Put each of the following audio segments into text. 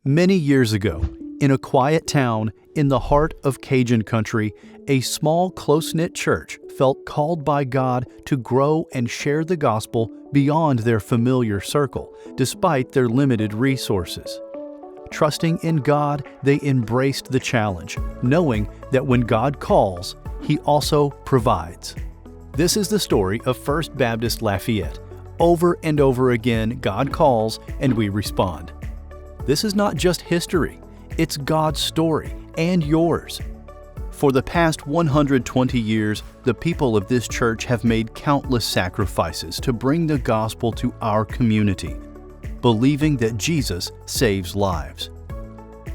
Many years ago, in a quiet town in the heart of Cajun country, a small, close-knit church felt called by God to grow and share the gospel beyond their familiar circle, despite their limited resources. Trusting in God, they embraced the challenge, knowing that when God calls, He also provides. This is the story of First Baptist Lafayette. Over and over again, God calls and we respond. This is not just history, it's God's story and yours. For the past 120 years, the people of this church have made countless sacrifices to bring the gospel to our community, believing that Jesus saves lives.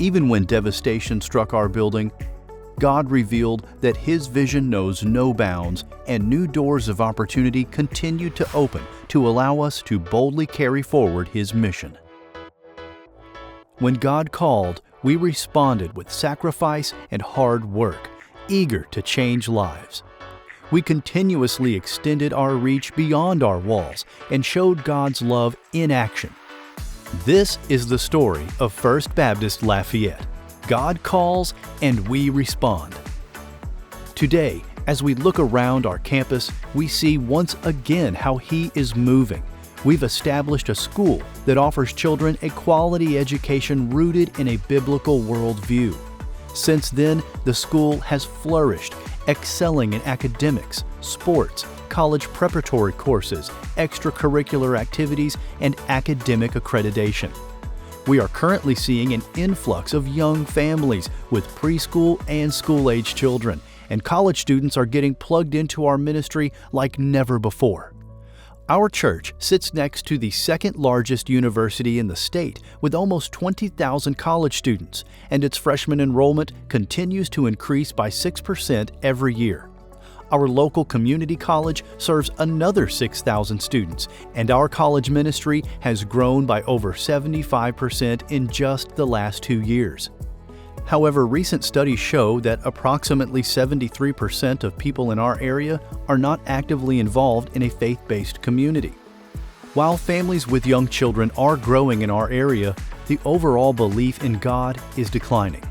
Even when devastation struck our building, God revealed that His vision knows no bounds, and new doors of opportunity continue to open to allow us to boldly carry forward His mission. When God called, we responded with sacrifice and hard work, eager to change lives. We continuously extended our reach beyond our walls and showed God's love in action. This is the story of First Baptist Lafayette. God calls and we respond. Today, as we look around our campus, we see once again how He is moving. We've established a school that offers children a quality education rooted in a biblical worldview. Since then, the school has flourished, excelling in academics, sports, college preparatory courses, extracurricular activities, and academic accreditation. We are currently seeing an influx of young families with preschool and school-age children, and college students are getting plugged into our ministry like never before. Our church sits next to the second largest university in the state with almost 20,000 college students, and its freshman enrollment continues to increase by 6% every year. Our local community college serves another 6,000 students, and our college ministry has grown by over 75% in just the last 2 years. However, recent studies show that approximately 73% of people in our area are not actively involved in a faith-based community. While families with young children are growing in our area, the overall belief in God is declining.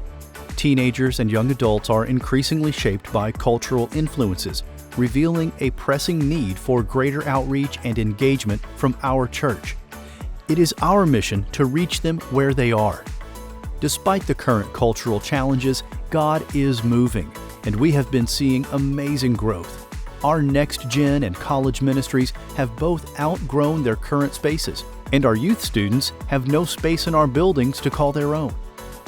Teenagers and young adults are increasingly shaped by cultural influences, revealing a pressing need for greater outreach and engagement from our church. It is our mission to reach them where they are. Despite the current cultural challenges, God is moving, and we have been seeing amazing growth. Our Next Gen and college ministries have both outgrown their current spaces, and our youth students have no space in our buildings to call their own.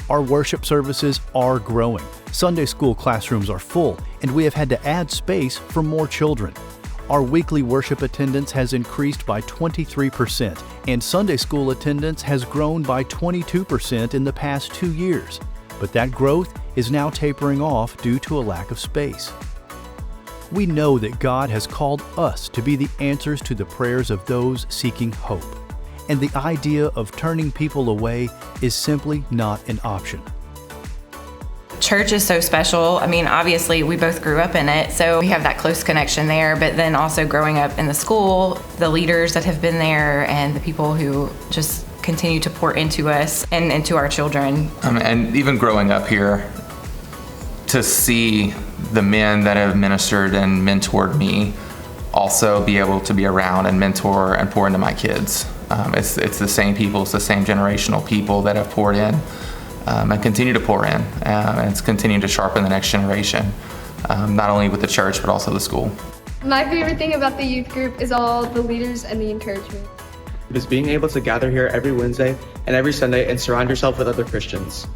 Our worship services are growing. Sunday school classrooms are full, and we have had to add space for more children. Our weekly worship attendance has increased by 23%, and Sunday school attendance has grown by 22% in the past 2 years. But that growth is now tapering off due to a lack of space. We know that God has called us to be the answers to the prayers of those seeking hope, and the idea of turning people away is simply not an option. Church is so special. I mean, obviously, we both grew up in it, so we have that close connection there. But then also growing up in the school, the leaders that have been there and the people who just continue to pour into us and into our children. And even growing up here, to see the men that have ministered and mentored me also be able to be around and mentor and pour into my kids. It's the same people, it's the same generational people that have poured in. And continue to pour in, and it's continuing to sharpen the next generation, not only with the church, but also the school. My favorite thing about the youth group is all the leaders and the encouragement. It is being able to gather here every Wednesday and every Sunday and surround yourself with other Christians.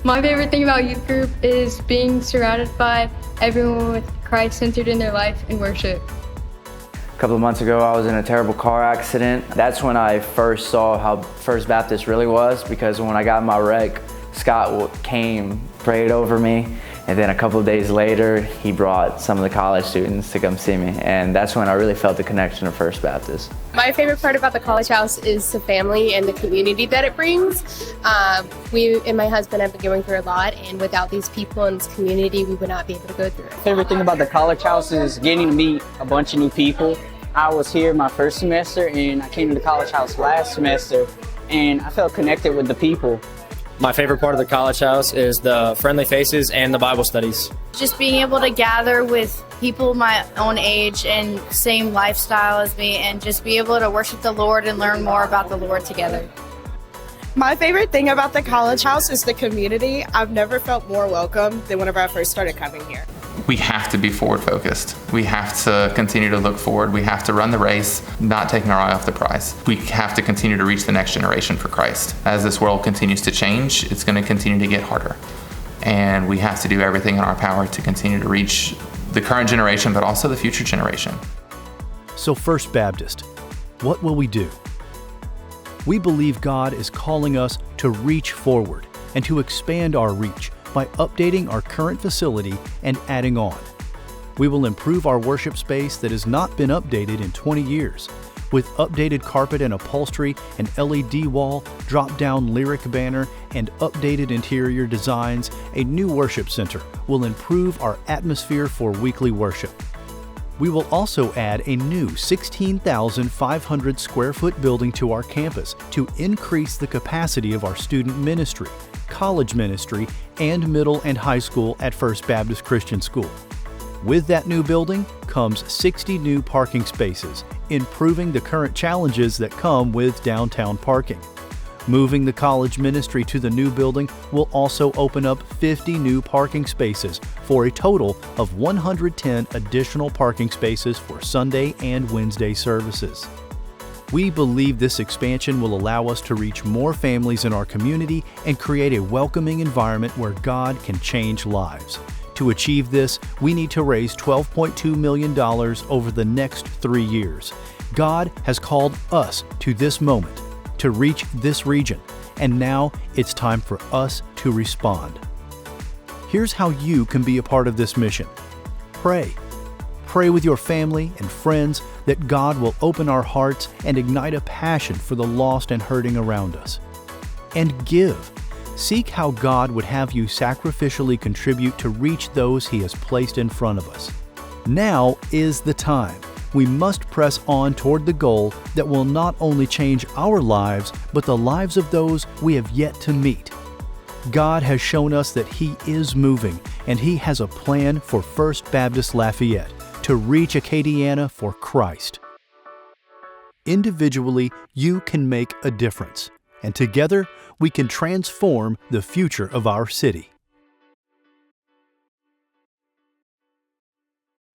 My favorite thing about youth group is being surrounded by everyone with Christ centered in their life and worship. A couple of months ago, I was in a terrible car accident. That's when I first saw how First Baptist really was, because when I got in my wreck, Scott came, prayed over me, and then a couple of days later, he brought some of the college students to come see me, and that's when I really felt the connection to First Baptist. My favorite part about the College House is the family and the community that it brings. We and my husband have been going through a lot, and without these people and this community, we would not be able to go through it. Favorite thing about the College House is getting to meet a bunch of new people. I was here my first semester, and I came to the College House last semester, and I felt connected with the people. My favorite part of the college house is the friendly faces and the Bible studies. Just being able to gather with people my own age and same lifestyle as me and just be able to worship the Lord and learn more about the Lord together. My favorite thing about the college house is the community. I've never felt more welcome than whenever I first started coming here. We have to be forward focused. We have to continue to look forward. We have to run the race, not taking our eye off the prize. We have to continue to reach the next generation for Christ. As this world continues to change, it's going to continue to get harder. And we have to do everything in our power to continue to reach the current generation, but also the future generation. So First Baptist, what will we do? We believe God is calling us to reach forward and to expand our reach by updating our current facility and adding on. We will improve our worship space that has not been updated in 20 years. With updated carpet and upholstery, an LED wall, drop-down lyric banner, and updated interior designs, a new worship center will improve our atmosphere for weekly worship. We will also add a new 16,500 square foot building to our campus to increase the capacity of our student ministry, college ministry, and middle and high school at First Baptist Christian School. With that new building comes 60 new parking spaces, improving the current challenges that come with downtown parking. Moving the college ministry to the new building will also open up 50 new parking spaces for a total of 110 additional parking spaces for Sunday and Wednesday services. We believe this expansion will allow us to reach more families in our community and create a welcoming environment where God can change lives. To achieve this, we need to raise $12.2 million over the next 3 years. God has called us to this moment, to reach this region, and now it's time for us to respond. Here's how you can be a part of this mission. Pray. Pray with your family and friends that God will open our hearts and ignite a passion for the lost and hurting around us. And give. Seek how God would have you sacrificially contribute to reach those He has placed in front of us. Now is the time. We must press on toward the goal that will not only change our lives, but the lives of those we have yet to meet. God has shown us that He is moving, and He has a plan for First Baptist Lafayette to reach Acadiana for Christ. Individually, you can make a difference, and together we can transform the future of our city.